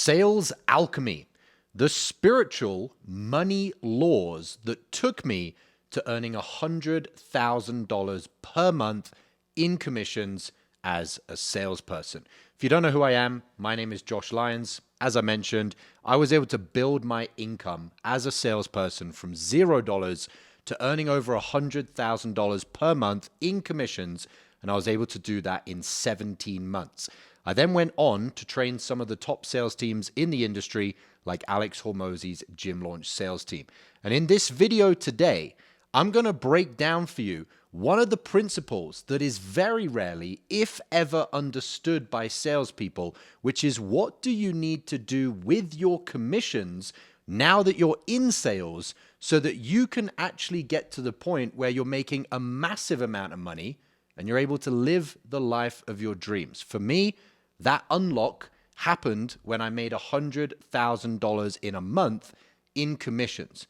Sales Alchemy, the spiritual money laws that took me to earning $100,000 per month in commissions as a salesperson. If you don't know who I am, my name is Josh Lyons. As I mentioned, I was able to build my income as a salesperson from $0 to earning over $100,000 per month in commissions, and I was able to do that in 17 months. I then went on to train some of the top sales teams in the industry, like Alex Hormozi's Gym Launch sales team. And in this video today, I'm going to break down for you one of the principles that is very rarely, if ever, understood by salespeople, which is what do you need to do with your commissions now that you're in sales so that you can actually get to the point where you're making a massive amount of money and you're able to live the life of your dreams. For me, that unlock happened when I made $100,000 in a month in commissions.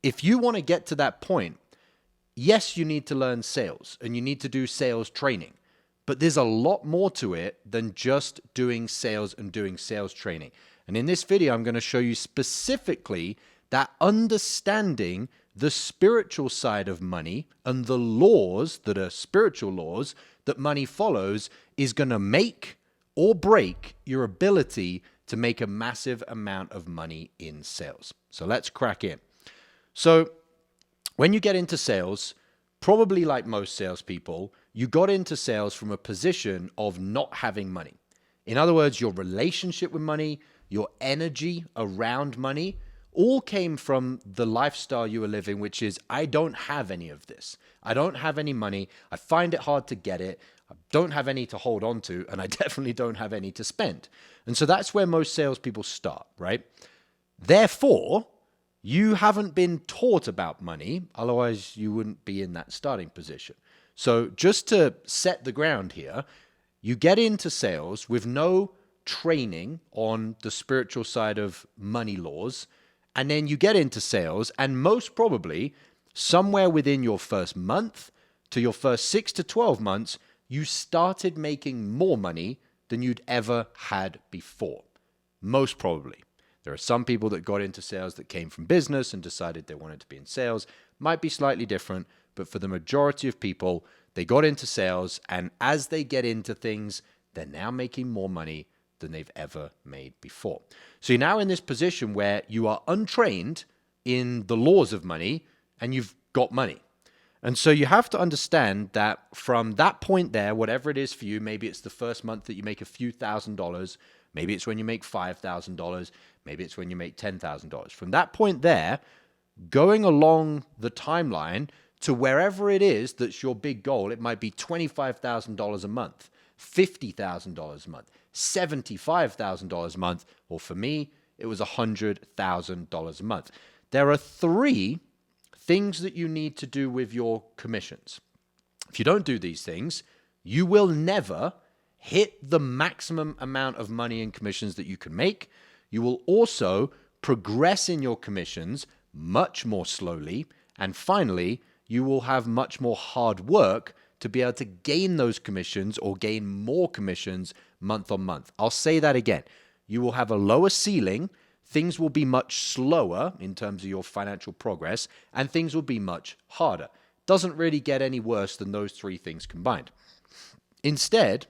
If you want to get to that point, yes, you need to learn sales and you need to do sales training, but there's a lot more to it than just doing sales and doing sales training. And in this video, I'm going to show you specifically that understanding the spiritual side of money and the laws that are spiritual laws that money follows is going to make or break your ability to make a massive amount of money in sales. So let's crack in. So when you get into sales, probably like most salespeople, you got into sales from a position of not having money. In other words, your relationship with money, your energy around money, all came from the lifestyle you were living, which is, I don't have any of this. I don't have any money. I find it hard to get it. I don't have any to hold on to, and I definitely don't have any to spend. And so that's where most salespeople start, right? Therefore, you haven't been taught about money, otherwise you wouldn't be in that starting position. So just to set the ground here, you get into sales with no training on the spiritual side of money laws, and then you get into sales, and most probably somewhere within your first month to your first 6 to 12 months, you started making more money than you'd ever had before. Most probably. There are some people that got into sales that came from business and decided they wanted to be in sales. Might be slightly different, but for the majority of people, they got into sales, and as they get into things, they're now making more money than they've ever made before. So you're now in this position where you are untrained in the laws of money and you've got money. And so you have to understand that from that point there, whatever it is for you, maybe it's the first month that you make a few $1,000s, maybe it's when you make $5,000, maybe it's when you make $10,000. From that point there, going along the timeline to wherever it is that's your big goal, it might be $25,000 a month, $50,000 a month, $75,000 a month, or for me, it was $100,000 a month. There are three things that you need to do with your commissions. If you don't do these things, you will never hit the maximum amount of money in commissions that you can make. You will also progress in your commissions much more slowly. And finally, you will have much more hard work to be able to gain those commissions or gain more commissions month on month. I'll say that again. You will have a lower ceiling. Things will be much slower in terms of your financial progress, and things will be much harder. Doesn't really get any worse than those three things combined. Instead,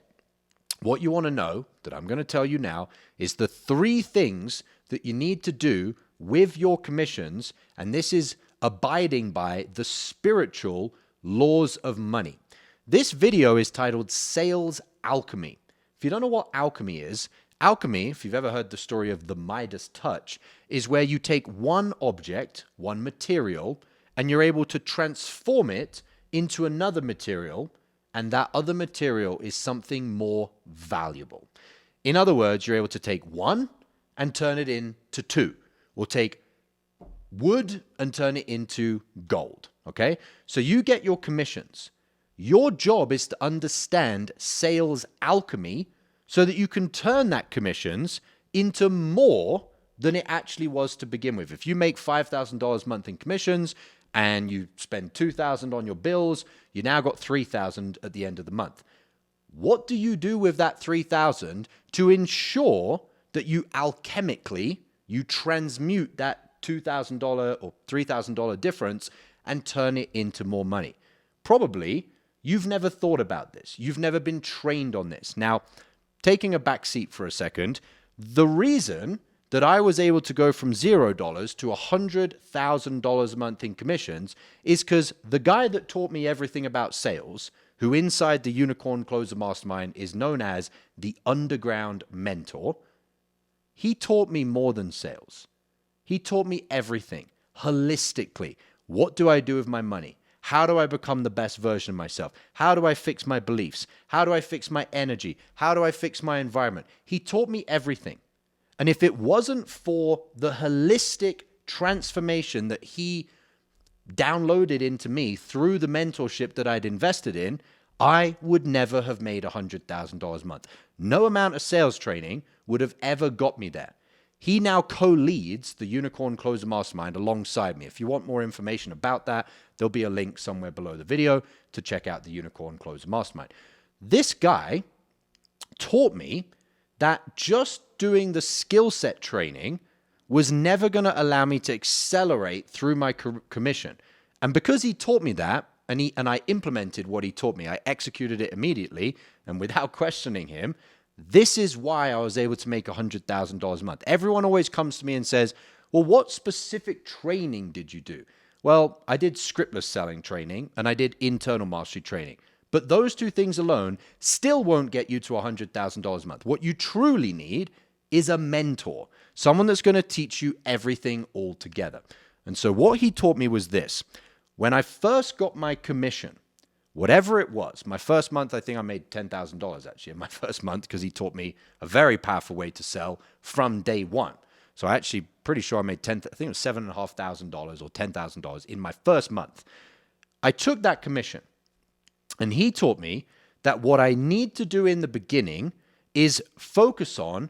what you want to know that I'm going to tell you now is the three things that you need to do with your commissions, and this is abiding by the spiritual laws of money. This video is titled Sales Alchemy. If you don't know what alchemy is, alchemy, if you've ever heard the story of the Midas touch, is where you take one object, one material, and you're able to transform it into another material, and that other material is something more valuable. In other words, you're able to take one and turn it into two, or take wood and turn it into gold, okay? So you get your commissions. Your job is to understand sales alchemy so that you can turn that commissions into more than it actually was to begin with. If you make $5,000 a month in commissions and you spend $2,000 on your bills, you now got $3,000 at the end of the month. What do you do with that $3,000 to ensure that you alchemically, you transmute that $2,000 or $3,000 difference and turn it into more money. Probably you've never thought about this. You've never been trained on this. Now, taking a back seat for a second, the reason that I was able to go from $0 to $100,000 a month in commissions is because the guy that taught me everything about sales, who inside the Unicorn Closer Mastermind is known as the underground mentor, he taught me more than sales. He taught me everything holistically. What do I do with my money? How do I become the best version of myself? How do I fix my beliefs? How do I fix my energy? How do I fix my environment? He taught me everything. And if it wasn't for the holistic transformation that he downloaded into me through the mentorship that I'd invested in, I would never have made $100,000 a month. No amount of sales training would have ever got me there. He now co-leads the Unicorn Closer Mastermind alongside me. If you want more information about that, there'll be a link somewhere below the video to check out the Unicorn Closer Mastermind. This guy taught me that just doing the skill set training was never going to allow me to accelerate through my commission. And because he taught me that, and I implemented what he taught me, I executed it immediately and without questioning him, this is why I was able to make $100,000 a month. Everyone always comes to me and says, well, what specific training did you do? Well, I did scriptless selling training and I did internal mastery training. But those two things alone still won't get you to $100,000 a month. What you truly need is a mentor, someone that's going to teach you everything all together. And so what he taught me was this. When I first got my commission, whatever it was, my first month, I think I made $10,000 actually in my first month because he taught me a very powerful way to sell from day one. So I actually pretty sure I made I think it was $7,500 or $10,000 in my first month. I took that commission and he taught me that what I need to do in the beginning is focus on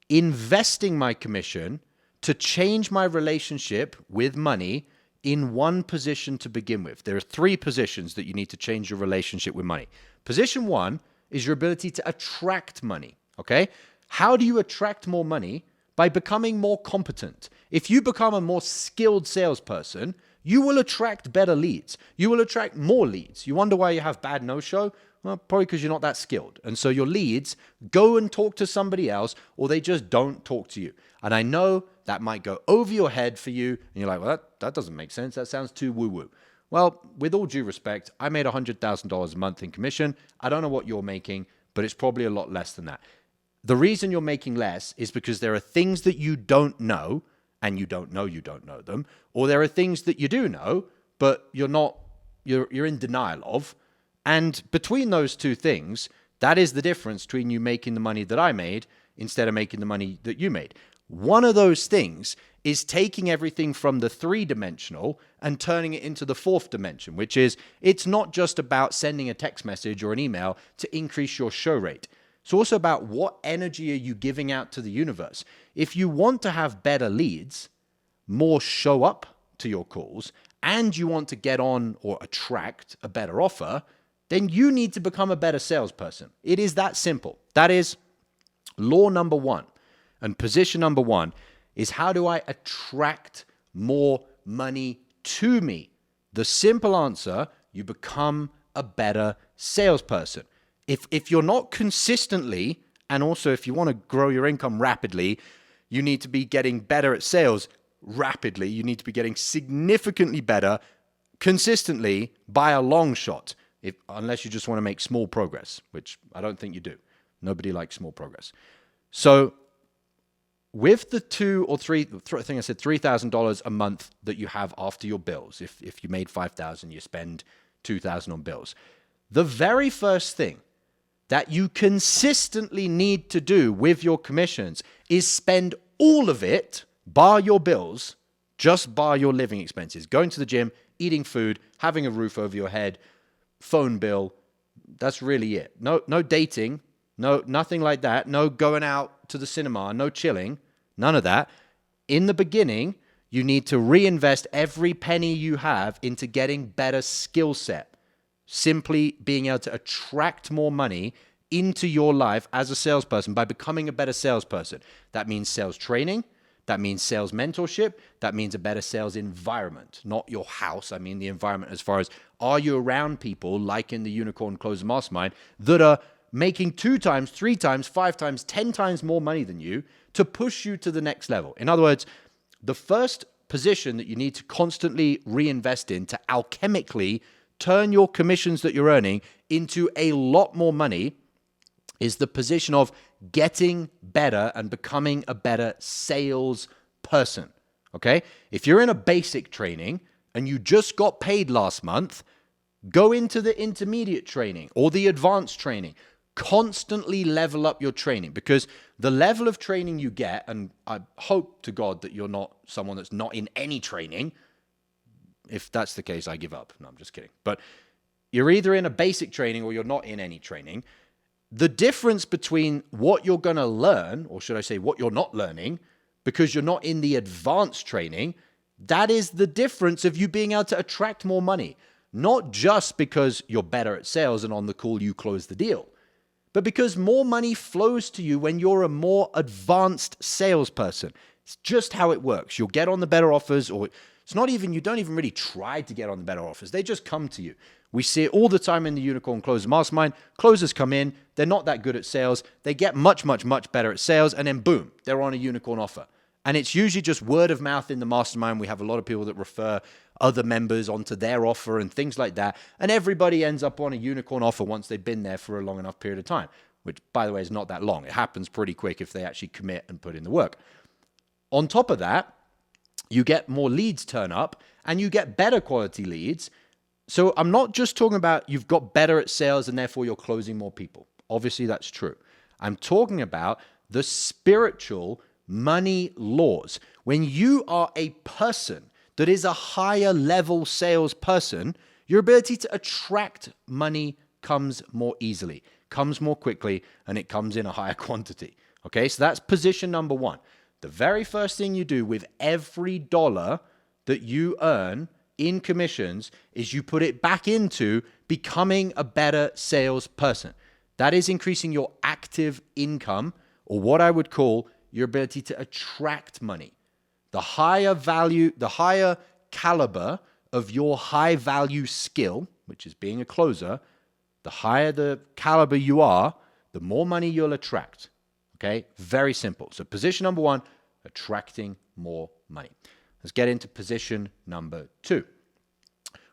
investing my commission to change my relationship with money in one position to begin with. There are 3 positions that you need to change your relationship with money. Position 1 is your ability to attract money, okay? How do you attract more money? By becoming more competent. If you become a more skilled salesperson, you will attract better leads. You will attract more leads. You wonder why you have bad no-show? Well, probably because you're not that skilled. And so your leads go and talk to somebody else, or they just don't talk to you. And I know that might go over your head for you, and you're like, well, that doesn't make sense. That sounds too woo-woo. Well, with all due respect, I made $100,000 a month in commission. I don't know what you're making, but it's probably a lot less than that. The reason you're making less is because there are things that you don't know, and you don't know them, or there are things that you do know, but you're in denial of. And between those two things, that is the difference between you making the money that I made instead of making the money that you made. One of those things is taking everything from the 3-dimensional and turning it into the 4th dimension, which is it's not just about sending a text message or an email to increase your show rate. It's also about what energy are you giving out to the universe. If you want to have better leads, more show up to your calls, and you want to get on or attract a better offer, then you need to become a better salesperson. It is that simple. That is law number 1. And position number 1 is how do I attract more money to me? The simple answer, you become a better salesperson. If you're not consistently, and also if you want to grow your income rapidly, you need to be getting better at sales rapidly. You need to be getting significantly better consistently by a long shot, unless you just want to make small progress, which I don't think you do. Nobody likes small progress. So with the 2 or 3, I think I said $3,000 a month that you have after your bills, if you made $5,000, you spend $2,000 on bills. The very first thing that you consistently need to do with your commissions is spend all of it, bar your bills, just bar your living expenses, going to the gym, eating food, having a roof over your head, phone bill. That's really it. No dating, nothing like that. No going out to the cinema, no chilling, none of that. In the beginning, you need to reinvest every penny you have into getting better skill set. Simply being able to attract more money into your life as a salesperson by becoming a better salesperson. That means sales training. That means sales mentorship. That means a better sales environment, not your house. I mean the environment as far as, are you around people like in the Unicorn Closer Mastermind that are making 2 times, 3 times, 5 times, 10 times more money than you to push you to the next level? In other words, the first position that you need to constantly reinvest in to alchemically turn your commissions that you're earning into a lot more money is the position of getting better and becoming a better sales person. Okay? If you're in a basic training and you just got paid last month, go into the intermediate training or the advanced training. Constantly level up your training, because the level of training you get, and I hope to God that you're not someone that's not in any training. If that's the case, I give up. No, I'm just kidding. But you're either in a basic training or you're not in any training. The difference between what you're going to learn, or should I say what you're not learning, because you're not in the advanced training, that is the difference of you being able to attract more money. Not just because you're better at sales and on the call you close the deal, but because more money flows to you when you're a more advanced salesperson. It's just how it works. You'll get on the better offers, or it's not even, you don't even really try to get on the better offers. They just come to you. We see it all the time in the Unicorn Closer Mastermind. Closers come in, they're not that good at sales. They get much, much, much better at sales, and then boom, they're on a unicorn offer. And it's usually just word of mouth in the mastermind. We have a lot of people that refer other members onto their offer and things like that. And everybody ends up on a unicorn offer once they've been there for a long enough period of time, which, by the way, is not that long. It happens pretty quick if they actually commit and put in the work. On top of that, you get more leads turn up and you get better quality leads. So I'm not just talking about you've got better at sales and therefore you're closing more people. Obviously, that's true. I'm talking about the spiritual money laws. When you are a person that is a higher level salesperson, your ability to attract money comes more easily, comes more quickly, and it comes in a higher quantity. Okay, so that's position number 1. The very first thing you do with every dollar that you earn in commissions is you put it back into becoming a better salesperson. That is increasing your active income, or what I would call your ability to attract money. The higher value, the higher caliber of your high value skill, which is being a closer, the higher the caliber you are, the more money you'll attract. Okay? Very simple. So position number 1, attracting more money. Let's get into position number 2.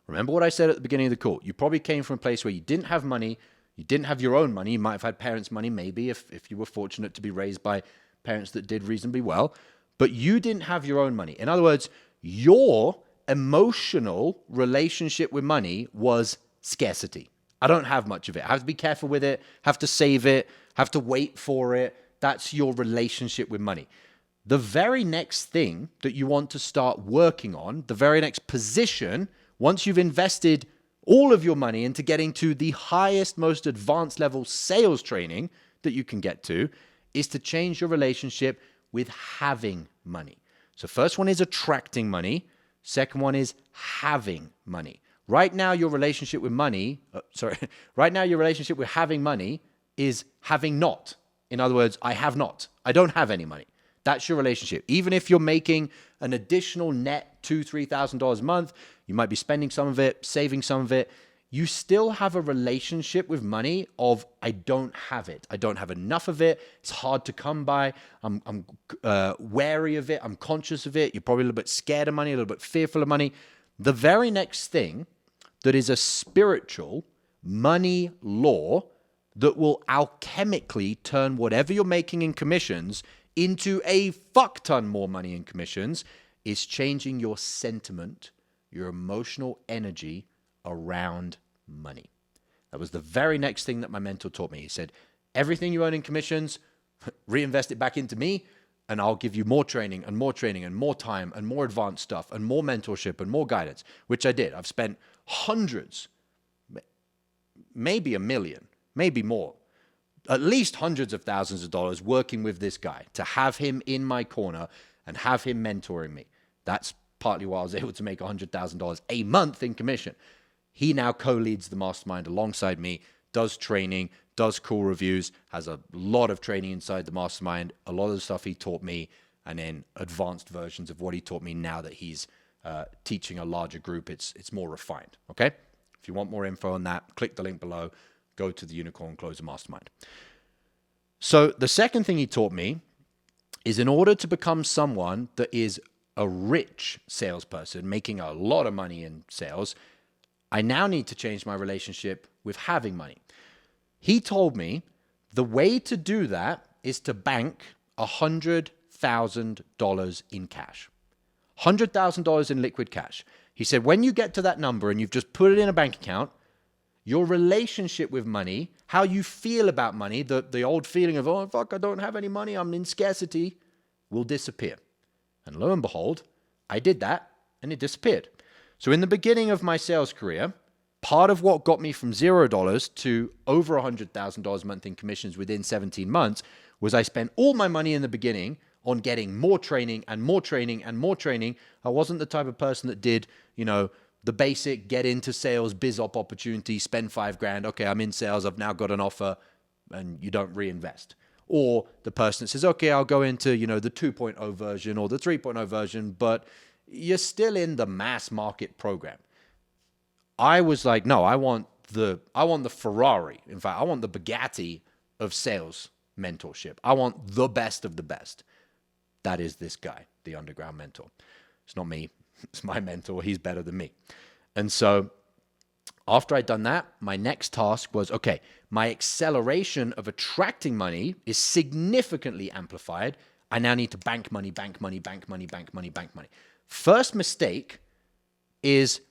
Remember what I said at the beginning of the call. You probably came from a place where you didn't have money. You didn't have your own money. You might have had parents' money, maybe, if you were fortunate to be raised by parents that did reasonably well. But you didn't have your own money. In other words, your emotional relationship with money was scarcity. I don't have much of it. I have to be careful with it, have to save it, have to wait for it. That's your relationship with money. The very next thing that you want to start working on, the very next position, once you've invested all of your money into getting to the highest, most advanced level sales training that you can get to, is to change your relationship with having money. So first one is attracting money. Second one is having money. Right now, your relationship with money, right now your relationship with having money is having not. In other words, I have not. I don't have any money. That's your relationship. Even if you're making an additional net $2,000, $3,000 a month, you might be spending some of it, saving some of it. You still have a relationship with money of, I don't have it. I don't have enough of it. It's hard to come by. I'm wary of it. I'm conscious of it. You're probably a little bit scared of money, a little bit fearful of money. The very next thing that is a spiritual money law that will alchemically turn whatever you're making in commissions into a fuck ton more money in commissions is changing your sentiment, your emotional energy around money. That was the very next thing that my mentor taught me. He said, everything you earn in commissions, reinvest it back into me, and I'll give you more training and more training and more time and more advanced stuff and more mentorship and more guidance, which I did. I've spent hundreds, maybe $1 million, maybe more, at least hundreds of thousands of dollars working with this guy to have him in my corner and have him mentoring me. That's partly why I was able to make $100,000 a month in commission. He now co-leads the mastermind alongside me does training, does cool reviews, has a lot of training inside the mastermind, a lot of the stuff he taught me, and then advanced versions of what he taught me now that he's teaching a larger group. It's more refined, okay? If you want more info on that, click the link below, go to the Unicorn Closer Mastermind. So the second thing he taught me is, in order to become someone that is a rich salesperson, making a lot of money in sales, I now need to change my relationship with having money. He told me the way to do that is to bank $100,000 in cash. $100,000 in liquid cash. He said, when you get to that number and you've just put it in a bank account, your relationship with money, how you feel about money, the old feeling of, oh, fuck, I don't have any money, I'm in scarcity, will disappear. And lo and behold, I did that and it disappeared. So in the beginning of my sales career, part of what got me from $0 to over $100,000 a month in commissions within 17 months was I spent all my money in the beginning on getting more training and more training and more training. I wasn't the type of person that did, the basic get into sales, biz op opportunity, spend $5,000. Okay, I'm in sales. I've now got an offer, and you don't reinvest. Or the person that says, okay, I'll go into, the 2.0 version or the 3.0 version, but you're still in the mass market program. I was like, no, I want the Ferrari. In fact, I want the Bugatti of sales mentorship. I want the best of the best. That is this guy, the underground mentor. It's not me. It's my mentor. He's better than me. And so after I'd done that, my next task was, okay, my acceleration of attracting money is significantly amplified. I now need to bank money, bank money, bank money, bank money, bank money. First mistake is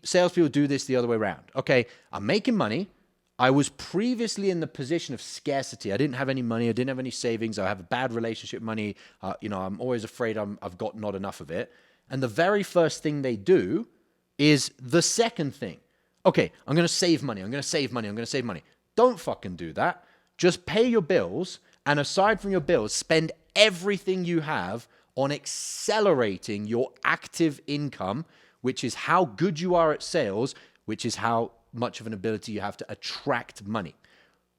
salespeople do this the other way around. Okay, I'm making money. I was previously in the position of scarcity. I didn't have any money. I didn't have any savings. I have a bad relationship with money. I'm always afraid I've got not enough of it. And the very first thing they do is the second thing. Okay, I'm going to save money. I'm going to save money. I'm going to save money. Don't fucking do that. Just pay your bills. And aside from your bills, spend everything you have on accelerating your active income, which is how good you are at sales, which is how much of an ability you have to attract money.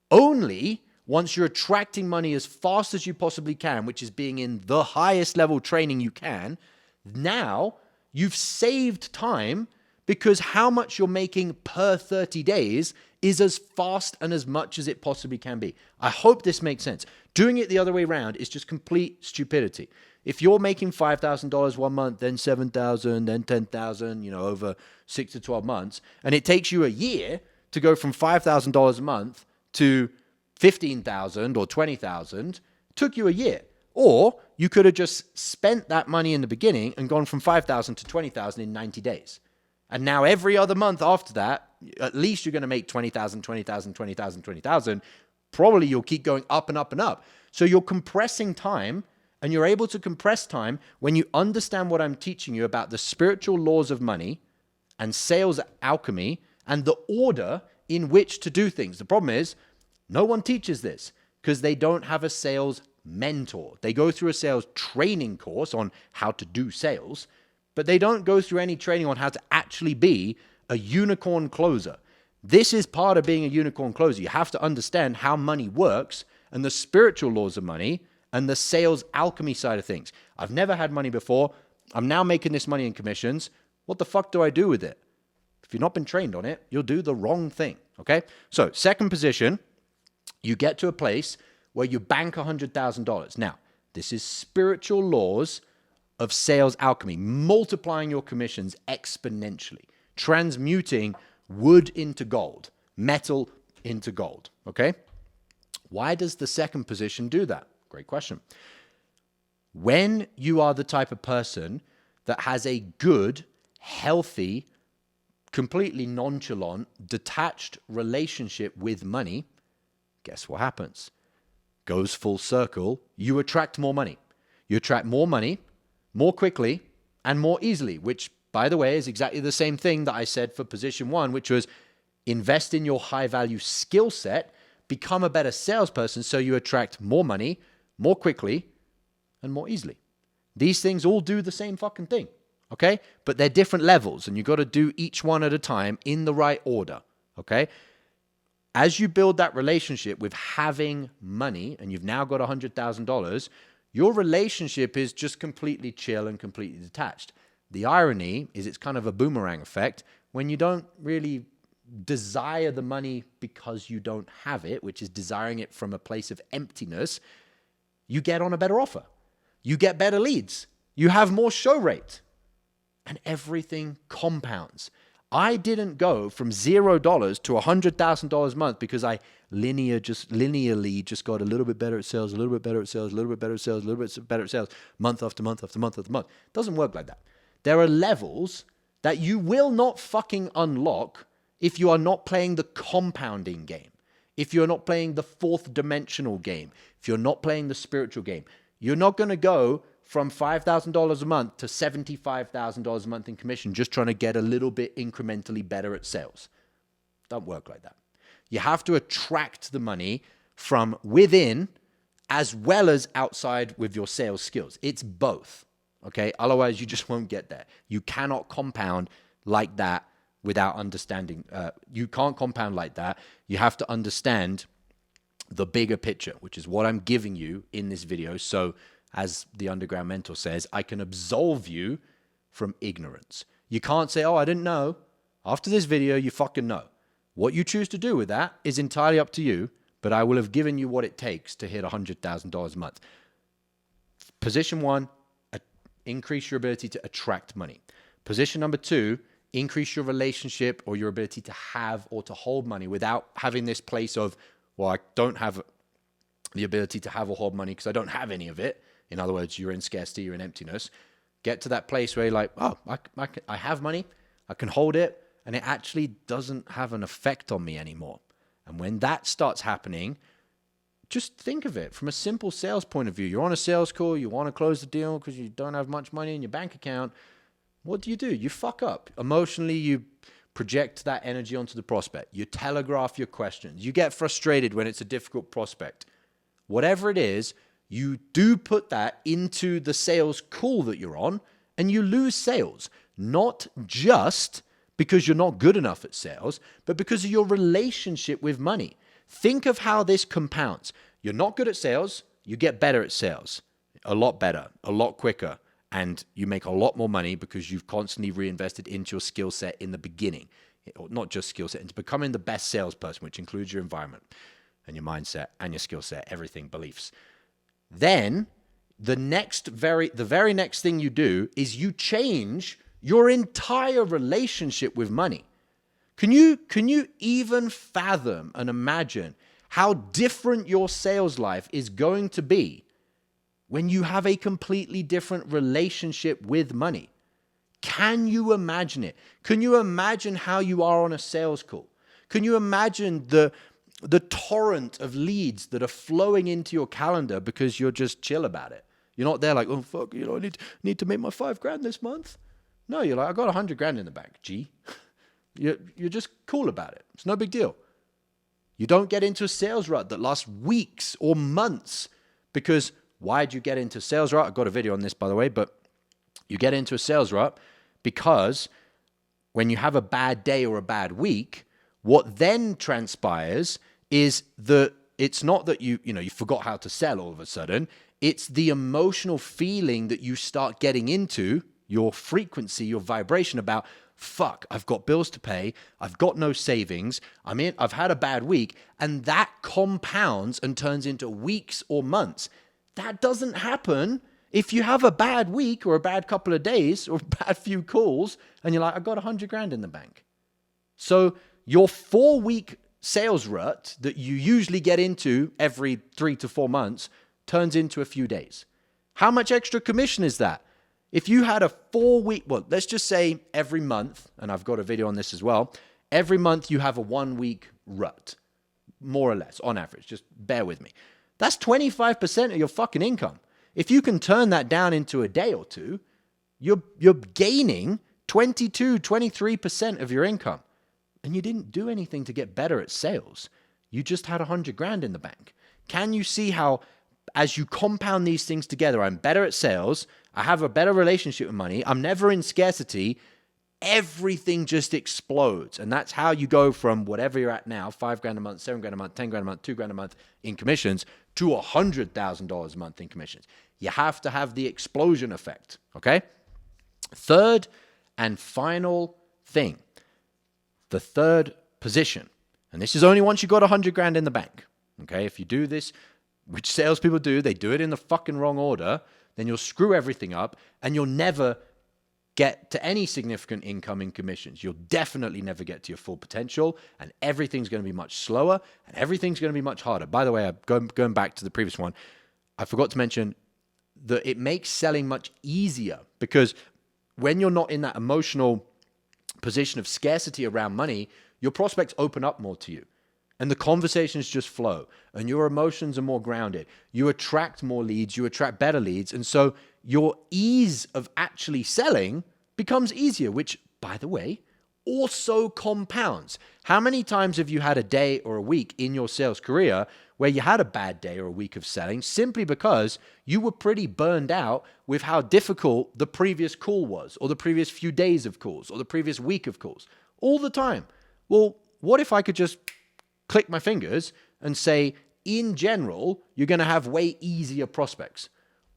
Only once you're attracting money as fast as you possibly can, which is being in the highest level training you can, now you've saved time, because how much you're making per 30 days is as fast and as much as it possibly can be. I hope this makes sense. Doing it the other way around is just complete stupidity. If you're making $5,000 one month, then $7,000, then $10,000, over 6 to 12 months, and it takes you a year to go from $5,000 a month to $15,000 or $20,000, took you a year. Or you could have just spent that money in the beginning and gone from $5,000 to $20,000 in 90 days. And now every other month after that, at least you're going to make $20,000, $20,000, $20,000, $20,000. Probably you'll keep going up and up and up. So you're compressing time, and you're able to compress time when you understand what I'm teaching you about the spiritual laws of money and sales alchemy and the order in which to do things. The problem is no one teaches this because they don't have a sales mentor. They go through a sales training course on how to do sales, but they don't go through any training on how to actually be a unicorn closer. This is part of being a unicorn closer. You have to understand how money works and the spiritual laws of money and the sales alchemy side of things. I've never had money before. I'm now making this money in commissions. What the fuck do I do with it? If you've not been trained on it, you'll do the wrong thing, okay? So second position, you get to a place where you bank $100,000. Now, this is spiritual laws of sales alchemy, multiplying your commissions exponentially, transmuting wood into gold, metal into gold, okay? Why does the second position do that? Great question. When you are the type of person that has a good, healthy, completely nonchalant, detached relationship with money, guess what happens? Goes full circle. You attract more money. You attract more money more quickly and more easily, which, by the way, is exactly the same thing that I said for position one, which was invest in your high-value skill set, become a better salesperson so you attract more money more quickly and more easily. These things all do the same fucking thing, okay? But they're different levels, and you've got to do each one at a time in the right order, okay? As you build that relationship with having money, and you've now got $100,000, your relationship is just completely chill and completely detached. The irony is it's kind of a boomerang effect when you don't really desire the money because you don't have it, which is desiring it from a place of emptiness. You get on a better offer. You get better leads. You have more show rate. And everything compounds. I didn't go from $0 to $100,000 a month because I linearly just got a little bit better at sales, a little bit better at sales, a little bit better at sales, a little bit better at sales, month after month after month after month. It doesn't work like that. There are levels that you will not fucking unlock if you are not playing the compounding game, if you're not playing the fourth dimensional game, if you're not playing the spiritual game. You're not going to go from $5,000 a month to $75,000 a month in commission just trying to get a little bit incrementally better at sales. Don't work like that. You have to attract the money from within as well as outside with your sales skills. It's both, okay? Otherwise, you just won't get there. You cannot compound like that without understanding. You can't compound like that. You have to understand the bigger picture, which is what I'm giving you in this video. So as the Underground Mentor says, I can absolve you from ignorance. You can't say, oh, I didn't know. After this video, you fucking know. What you choose to do with that is entirely up to you, but I will have given you what it takes to hit $100,000 a month. Position one, increase your ability to attract money. Position number two, increase your relationship or your ability to have or to hold money without having this place of, well, I don't have the ability to have or hold money because I don't have any of it. In other words, you're in scarcity, you're in emptiness. Get to that place where you're like, oh, I have money, I can hold it, and it actually doesn't have an effect on me anymore. And when that starts happening, just think of it from a simple sales point of view. You're on a sales call, you want to close the deal because you don't have much money in your bank account. What do? You fuck up. Emotionally, you project that energy onto the prospect. You telegraph your questions. You get frustrated when it's a difficult prospect. Whatever it is, you do put that into the sales call that you're on, and you lose sales. Not just because you're not good enough at sales, but because of your relationship with money. Think of how this compounds. You're not good at sales, you get better at sales. A lot better, a lot quicker, and you make a lot more money because you've constantly reinvested into your skill set in the beginning. Or not just skill set, into becoming the best salesperson, which includes your environment and your mindset and your skill set, everything, beliefs. Then the very next thing you do is you change your entire relationship with money. Can you even fathom and imagine how different your sales life is going to be when you have a completely different relationship with money? Can you imagine it? Can you imagine how you are on a sales call? Can you imagine the torrent of leads that are flowing into your calendar because you're just chill about it? You're not there like, oh, fuck, I need to make my $5,000 this month. No, you're like, I got $100,000 in the bank, G. You're just cool about it. It's no big deal. You don't get into a sales rut that lasts weeks or months because why'd you get into sales rut? I've got a video on this, by the way, but you get into a sales rut because when you have a bad day or a bad week, what then transpires is that it's not that you forgot how to sell all of a sudden. It's the emotional feeling that you start getting into, your frequency, your vibration about, fuck, I've got bills to pay, I've got no savings, I've had a bad week, and that compounds and turns into weeks or months. That doesn't happen if you have a bad week or a bad couple of days or a bad few calls and you're like, I got $100,000 in the bank. So your 4-week sales rut that you usually get into every 3 to 4 months turns into a few days. How much extra commission is that? If you had a 4-week, well, let's just say every month, and I've got a video on this as well, every month you have a 1-week rut, more or less, on average. Just bear with me. That's 25% of your fucking income. If you can turn that down into a day or two, you're gaining 22, 23% of your income. And you didn't do anything to get better at sales. You just had $100,000 in the bank. Can you see how, as you compound these things together, I'm better at sales, I have a better relationship with money, I'm never in scarcity, everything just explodes. And that's how you go from whatever you're at now, $5,000 a month, $7,000 a month, $10,000 a month, $2,000 a month in commissions to $100,000 a month in commissions. You have to have the explosion effect, okay? Third and final thing, the third position, and this is only once you got $100,000 in the bank, okay? If you do this, which salespeople do, they do it in the fucking wrong order, then you'll screw everything up and you'll never get to any significant income in commissions. You'll definitely never get to your full potential, and everything's going to be much slower and everything's going to be much harder. By the way, going back to the previous one, I forgot to mention that it makes selling much easier, because when you're not in that emotional position of scarcity around money, your prospects open up more to you and the conversations just flow and your emotions are more grounded. You attract more leads, you attract better leads. And so your ease of actually selling becomes easier, which, by the way, also compounds. How many times have you had a day or a week in your sales career where you had a bad day or a week of selling simply because you were pretty burned out with how difficult the previous call was, or the previous few days of calls, or the previous week of calls? All the time. Well, what if I could just click my fingers and say, in general, you're going to have way easier prospects?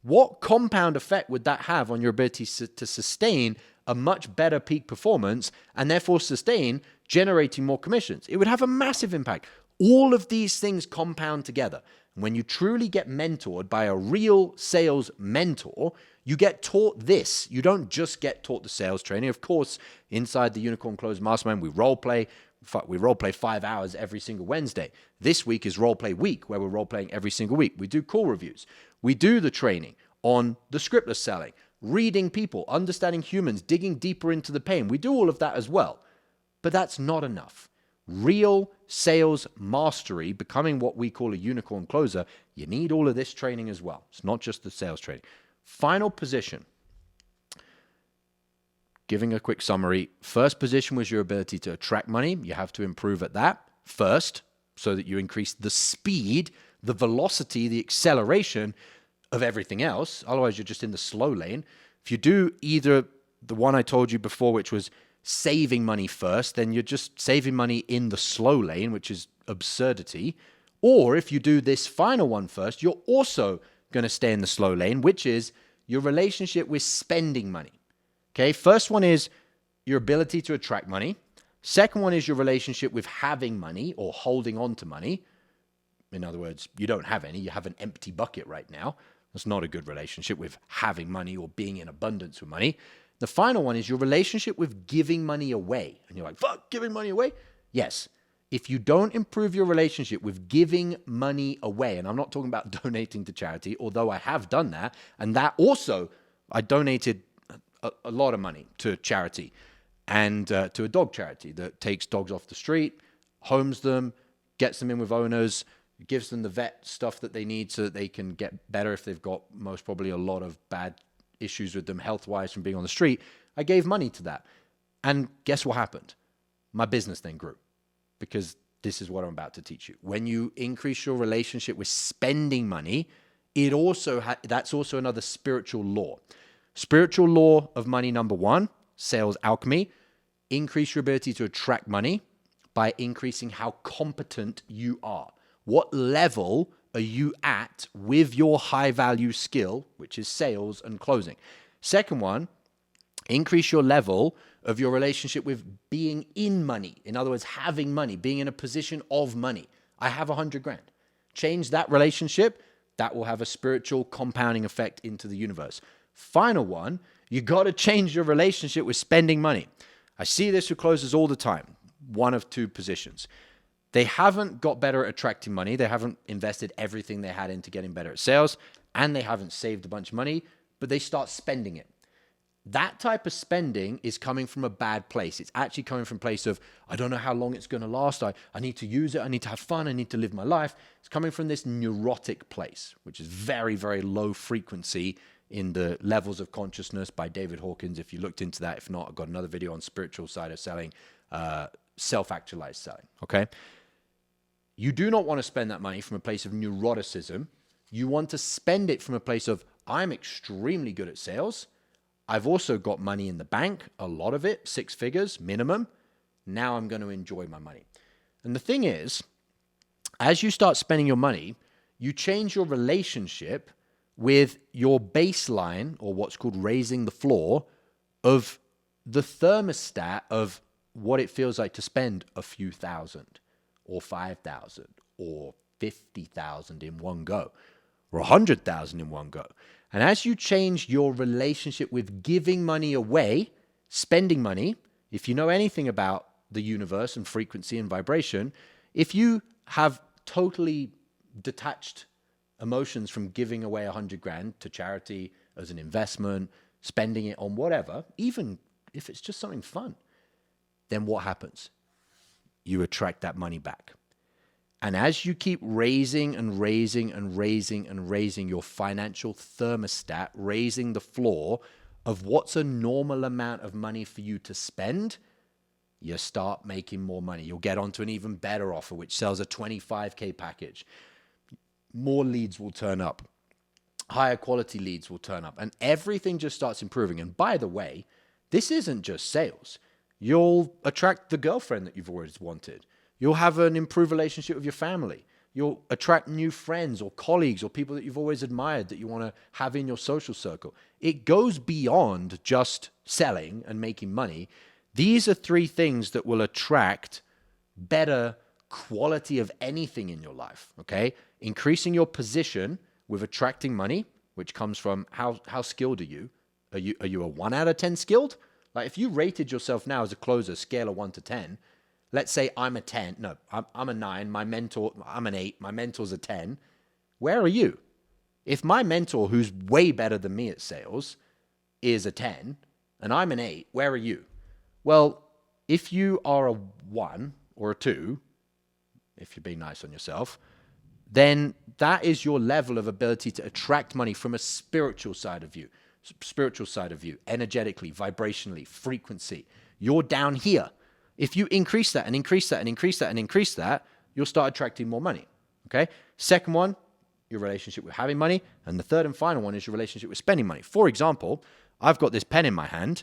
What compound effect would that have on your ability to sustain a much better peak performance and therefore sustain generating more commissions? It would have a massive impact. All of these things compound together. And when you truly get mentored by a real sales mentor, you get taught this. You don't just get taught the sales training. Of course, inside the Unicorn Closer Mastermind, we role play. We role play 5 hours every single Wednesday. This week is role play week, where we're role playing every single week. We do call reviews. We do the training on the scriptless selling, reading people, understanding humans, digging deeper into the pain. We do all of that as well. But that's not enough. Real sales mastery, becoming what we call a unicorn closer, you need all of this training as well. It's not just the sales training. Final position. Giving a quick summary, first position was your ability to attract money. You have to improve at that first so that you increase the speed, the velocity, the acceleration of everything else. Otherwise, you're just in the slow lane. If you do either the one I told you before, which was saving money first, then you're just saving money in the slow lane, which is absurdity. Or if you do this final one first, you're also going to stay in the slow lane, which is your relationship with spending money. Okay, first one is your ability to attract money. Second one is your relationship with having money or holding on to money. In other words, you don't have any, you have an empty bucket right now. That's not a good relationship with having money or being in abundance with money. The final one is your relationship with giving money away. And you're like, fuck, giving money away? Yes. If you don't improve your relationship with giving money away, and I'm not talking about donating to charity, although I have done that, and that also, I donated a lot of money to charity, and to a dog charity that takes dogs off the street, homes them, gets them in with owners, gives them the vet stuff that they need so that they can get better if they've got most probably a lot of bad issues with them health-wise from being on the street. I gave money to that. And guess what happened? My business then grew, because this is what I'm about to teach you. When you increase your relationship with spending money, it also that's also another spiritual law. Spiritual law of money number one, sales alchemy, increase your ability to attract money by increasing how competent you are. What level are you at with your high value skill, which is sales and closing? Second one, increase your level of your relationship with being in money. In other words, having money, being in a position of money. I have $100,000. Change that relationship. That will have a spiritual compounding effect into the universe. Final one, you got to change your relationship with spending money. I see this with closers all the time. One of two positions. They haven't got better at attracting money. They haven't invested everything they had into getting better at sales, and they haven't saved a bunch of money, but they start spending it. That type of spending is coming from a bad place. It's actually coming from a place of, I don't know how long it's going to last. I need to use it. I need to have fun. I need to live my life. It's coming from this neurotic place, which is very, very low frequency in the levels of consciousness by David Hawkins. If you looked into that, if not, I've got another video on spiritual side of selling, self-actualized selling, okay? You do not want to spend that money from a place of neuroticism. You want to spend it from a place of, I'm extremely good at sales. I've also got money in the bank, a lot of it, 6 figures minimum. Now I'm going to enjoy my money. And the thing is, as you start spending your money, you change your relationship with your baseline, or what's called raising the floor, of the thermostat of what it feels like to spend a few thousand or 5,000 or 50,000 in one go or 100,000 in one go. And as you change your relationship with giving money away, spending money, if you know anything about the universe and frequency and vibration, if you have totally detached emotions from giving away 100 grand to charity as an investment, spending it on whatever, even if it's just something fun, then what happens? You attract that money back. And as you keep raising and raising and raising and raising your financial thermostat, raising the floor of what's a normal amount of money for you to spend, you start making more money. You'll get onto an even better offer, which sells a 25K package. More leads will turn up. Higher quality leads will turn up. And everything just starts improving. And by the way, this isn't just sales. You'll attract the girlfriend that you've always wanted. You'll have an improved relationship with your family. You'll attract new friends or colleagues or people that you've always admired that you want to have in your social circle. It goes beyond just selling and making money. These are 3 things that will attract better quality of anything in your life, okay? Increasing your position with attracting money, which comes from how skilled are you? Are you a 1 out of 10 skilled? Like if you rated yourself now as a closer, scale of 1 to 10, let's say I'm a 10. No, I'm a 9. I'm an 8. My mentor's a 10. Where are you? If my mentor, who's way better than me at sales, is a 10 and I'm an 8, where are you? Well, if you are a 1 or a 2, if you're being nice on yourself, then that is your level of ability to attract money from a spiritual side of you, energetically, vibrationally, frequency. You're down here. If you increase that and increase that and increase that and increase that, you'll start attracting more money, okay? Second one, your relationship with having money. And the third and final one is your relationship with spending money. For example, I've got this pen in my hand.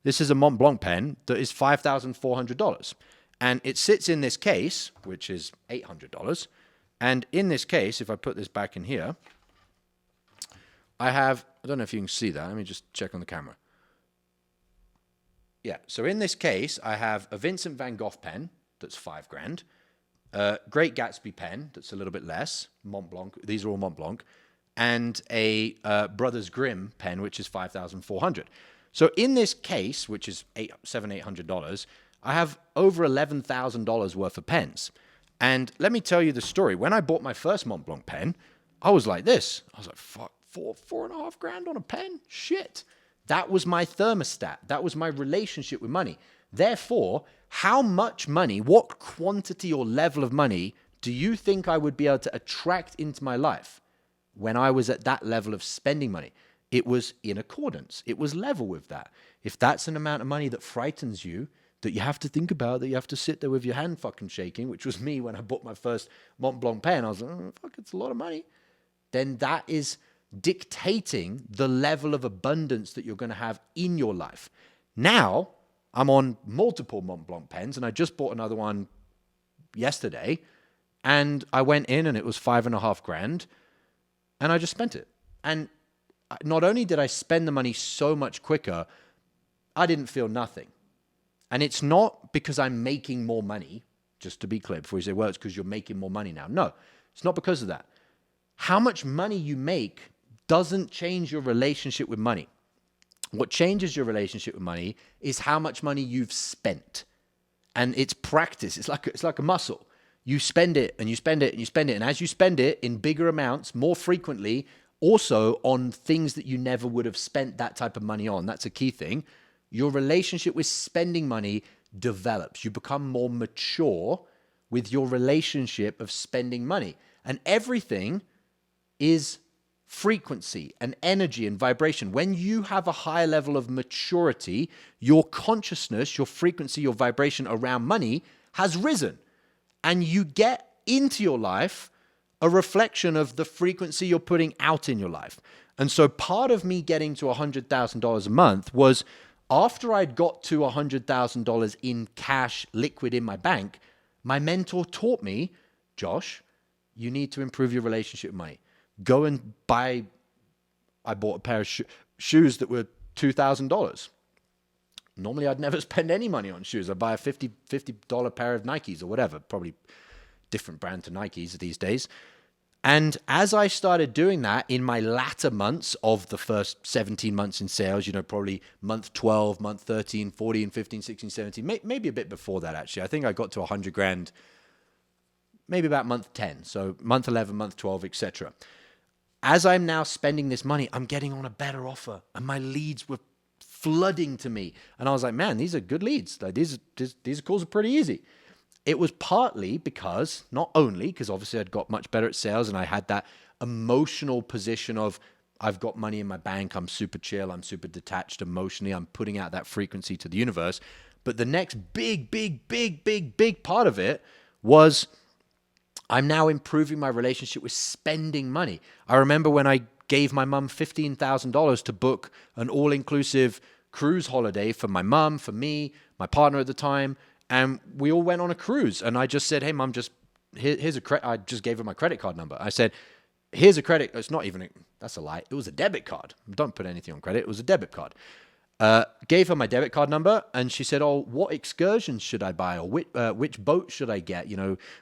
This is a Mont Blanc pen that is $5,400. And it sits in this case, which is $800. And in this case, if I put this back in here, I don't know if you can see that. Let me just check on the camera. Yeah, so in this case, I have a Vincent van Gogh pen that's $5,000, Great Gatsby pen that's a little bit less, Mont Blanc, these are all Mont Blanc, and a Brothers Grimm pen, which is $5,400. So in this case, which is $800, I have over $11,000 worth of pens. And let me tell you the story. When I bought my first Mont Blanc pen, I was like this. I was like, fuck, $4,500 on a pen? Shit. That was my thermostat. That was my relationship with money. Therefore, how much money, what quantity or level of money do you think I would be able to attract into my life when I was at that level of spending money? It was in accordance. It was level with that. If that's an amount of money that frightens you, that you have to think about, that you have to sit there with your hand fucking shaking, which was me when I bought my first Mont Blanc pen, I was like, oh, fuck, it's a lot of money. Then that is dictating the level of abundance that you're going to have in your life. Now, I'm on multiple Mont Blanc pens, and I just bought another one yesterday, and I went in and it was $5,500, and I just spent it. And not only did I spend the money so much quicker, I didn't feel nothing. And it's not because I'm making more money, just to be clear, before you say, well, it's because you're making more money now. No, it's not because of that. How much money you make doesn't change your relationship with money. What changes your relationship with money is how much money you've spent. And it's practice. It's like a muscle. You spend it and you spend it and you spend it. And as you spend it in bigger amounts, more frequently, also on things that you never would have spent that type of money on, that's a key thing, your relationship with spending money develops. You become more mature with your relationship of spending money. And everything is frequency and energy and vibration. When you have a high level of maturity, your consciousness, your frequency, your vibration around money has risen. And you get into your life a reflection of the frequency you're putting out in your life. And so part of me getting to $100,000 a month was after I'd got to $100,000 in cash liquid in my bank, my mentor taught me, Josh, you need to improve your relationship with money. Go and buy, I bought a pair of shoes that were $2,000. Normally I'd never spend any money on shoes. I'd buy a $50 pair of Nikes or whatever, probably different brand to Nikes these days. And as I started doing that in my latter months of the first 17 months in sales, probably month 12, month 13, 14, 15, 16, 17, maybe a bit before that actually. I think I got to 100 grand maybe about month 10. So month 11, month 12, etc. As I'm now spending this money, I'm getting on a better offer and my leads were flooding to me. And I was like, man, these are good leads. Like these calls are pretty easy. It was partly because, not only because obviously I'd got much better at sales and I had that emotional position of I've got money in my bank, I'm super chill, I'm super detached emotionally, I'm putting out that frequency to the universe. But the next big part of it was I'm now improving my relationship with spending money. I remember when I gave my mum $15,000 to book an all-inclusive cruise holiday for my mum, for me, my partner at the time, and we all went on a cruise. And I just said, hey, mum, here's a credit. I just gave her my credit card number. I said, here's a credit. It's not even, that's a lie. It was a debit card. Don't put anything on credit. It was a debit card. Gave her my debit card number and she said, oh, what excursions should I buy? Or which boat should I get?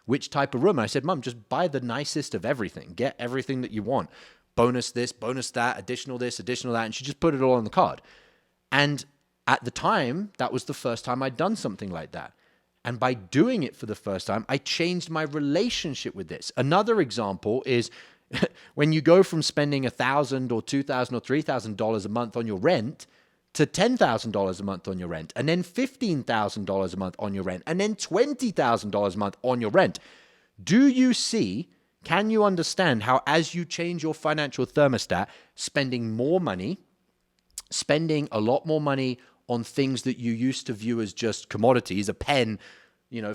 Which type of room? And I said, mum, just buy the nicest of everything. Get everything that you want. Bonus this, bonus that, additional this, additional that. And she just put it all on the card. And at the time, that was the first time I'd done something like that. And by doing it for the first time, I changed my relationship with this. Another example is when you go from spending $1,000 or $2,000 or $3,000 a month on your rent to $10,000 a month on your rent, and then $15,000 a month on your rent, and then $20,000 a month on your rent. Do you see, can you understand how as you change your financial thermostat, spending more money, spending a lot more money on things that you used to view as just commodities, a pen,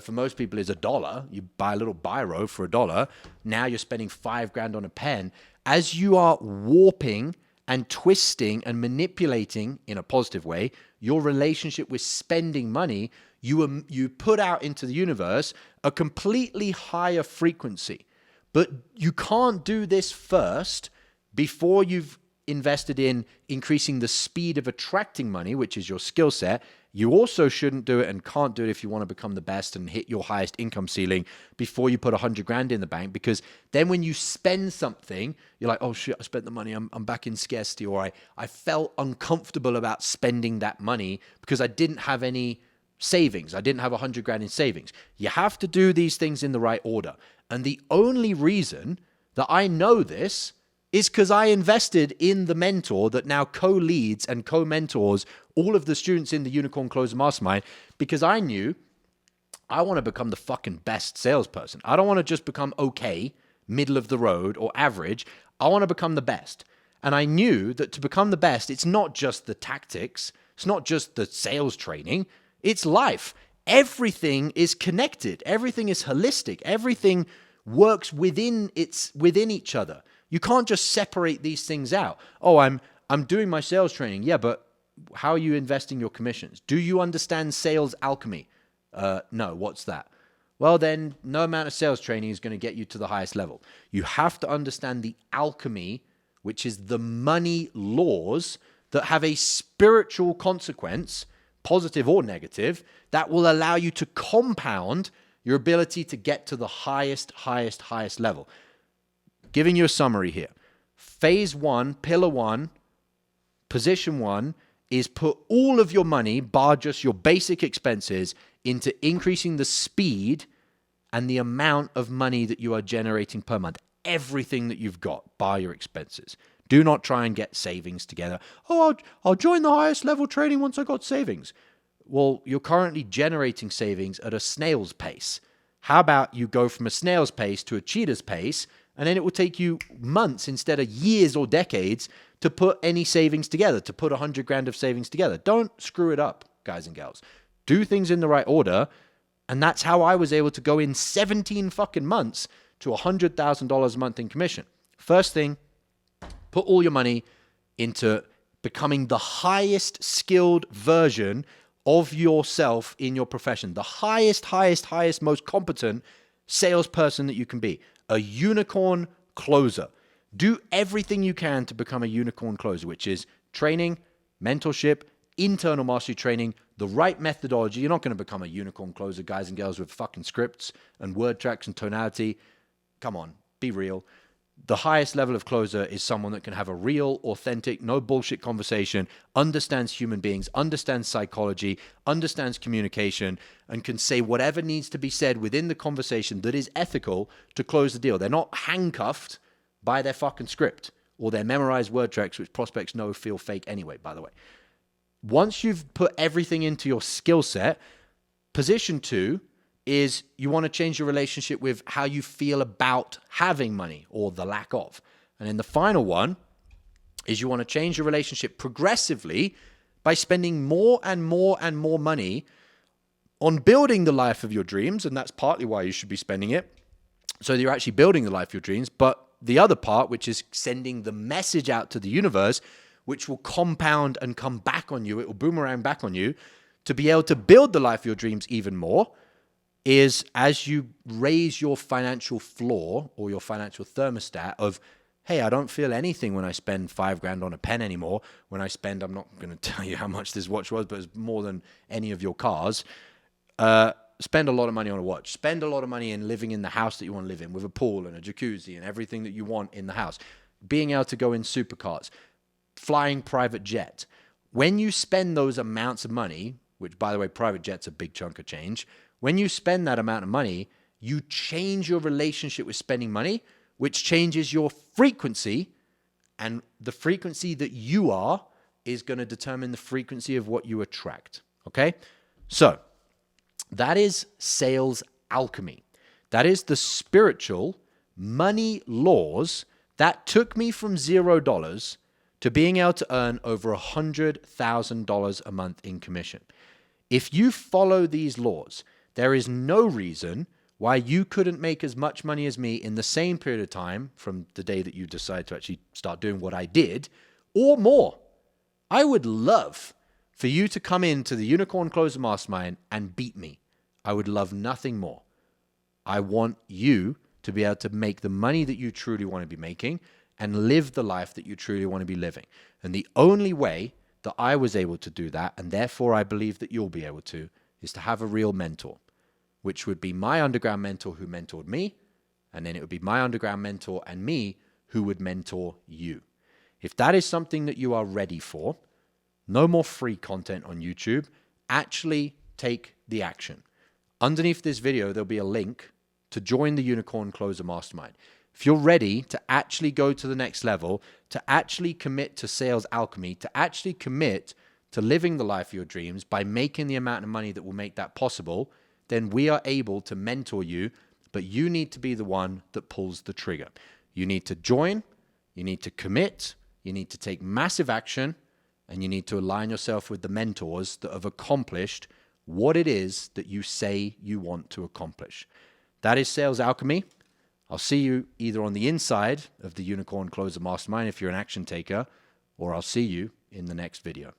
for most people is $1. You buy a little biro for $1. Now you're spending $5,000 on a pen. As you are warping and twisting and manipulating in a positive way your relationship with spending money, you put out into the universe a completely higher frequency. But you can't do this first before you've invested in increasing the speed of attracting money, which is your skill set. You also shouldn't do it and can't do it if you want to become the best and hit your highest income ceiling before you put 100 grand in the bank, because then when you spend something, you're like, oh shit, I spent the money. I'm back in scarcity, or I felt uncomfortable about spending that money because I didn't have any savings. I didn't have 100 grand in savings. You have to do these things in the right order. And the only reason that I know this is because I invested in the mentor that now co-leads and co-mentors all of the students in the Unicorn Closer Mastermind, because I knew I want to become the fucking best salesperson. I don't want to just become okay, middle of the road or average. I want to become the best. And I knew that to become the best, it's not just the tactics. It's not just the sales training. It's life. Everything is connected. Everything is holistic. Everything works within each other. You can't just separate these things out. Oh, I'm doing my sales training. Yeah, but how are you investing your commissions? Do you understand sales alchemy? No, what's that? Well, then no amount of sales training is going to get you to the highest level. You have to understand the alchemy, which is the money laws that have a spiritual consequence, positive or negative, that will allow you to compound your ability to get to the highest level. Giving you a summary here. Phase 1, pillar 1, position 1 is put all of your money, bar just your basic expenses, into increasing the speed and the amount of money that you are generating per month. Everything that you've got, bar your expenses. Do not try and get savings together. Oh, I'll join the highest level training once I got savings. Well, you're currently generating savings at a snail's pace. How about you go from a snail's pace to a cheetah's pace, and then it will take you months instead of years or decades to put any savings together, to put 100 grand of savings together. Don't screw it up, guys and gals. Do things in the right order. And that's how I was able to go in 17 fucking months to $100,000 a month in commission. First thing, Put all your money into becoming the highest skilled version of yourself in your profession, the highest, most competent salesperson that you can be, a unicorn closer. Do everything you can to become a unicorn closer, which is training, mentorship, internal mastery training, the right methodology. You're not going to become a unicorn closer, guys and girls, with fucking scripts and word tracks and tonality. Come on, be real. The highest level of closer is someone that can have a real, authentic, no bullshit conversation, understands human beings, understands psychology, understands communication, and can say whatever needs to be said within the conversation that is ethical to close the deal. They're not handcuffed by their fucking script or their memorized word tracks, which prospects know feel fake anyway, by the way. Once you've put everything into your skill set, position 2 is you want to change your relationship with how you feel about having money or the lack of. And then the final one is you want to change your relationship progressively by spending more and more and more money on building the life of your dreams. And that's partly why you should be spending it, so that you're actually building the life of your dreams. But the other part, which is sending the message out to the universe, which will compound and come back on you, it will boomerang back on you, to be able to build the life of your dreams even more, is as you raise your financial floor or your financial thermostat of, hey, I don't feel anything when I spend $5,000 on a pen anymore. When I spend, I'm not going to tell you how much this watch was, but it's more than any of your cars. Spend a lot of money on a watch. Spend a lot of money in living in the house that you want to live in, with a pool and a jacuzzi and everything that you want in the house. Being able to go in supercars, flying private jet. When you spend those amounts of money, which, by the way, private jet's a big chunk of change. When you spend that amount of money, you change your relationship with spending money, which changes your frequency. And the frequency that you are is going to determine the frequency of what you attract. Okay? So that is sales alchemy. That is the spiritual money laws that took me from $0 to being able to earn over $100,000 a month in commission. If you follow these laws, there is no reason why you couldn't make as much money as me in the same period of time from the day that you decide to actually start doing what I did, or more. I would love for you to come into the Unicorn Closer Mastermind and beat me. I would love nothing more. I want you to be able to make the money that you truly want to be making and live the life that you truly want to be living. And the only way that I was able to do that, and therefore I believe that you'll be able to, is to have a real mentor, which would be my underground mentor who mentored me, and then it would be my underground mentor and me who would mentor you. If that is something that you are ready for, no more free content on YouTube. Actually take the action. Underneath this video, there'll be a link to join the Unicorn Closer Mastermind. If you're ready to actually go to the next level, to actually commit to sales alchemy, to actually commit to living the life of your dreams by making the amount of money that will make that possible, then we are able to mentor you, but you need to be the one that pulls the trigger. You need to join, you need to commit, you need to take massive action, and you need to align yourself with the mentors that have accomplished what it is that you say you want to accomplish. That is sales alchemy. I'll see you either on the inside of the Unicorn Closer Mastermind if you're an action taker, or I'll see you in the next video.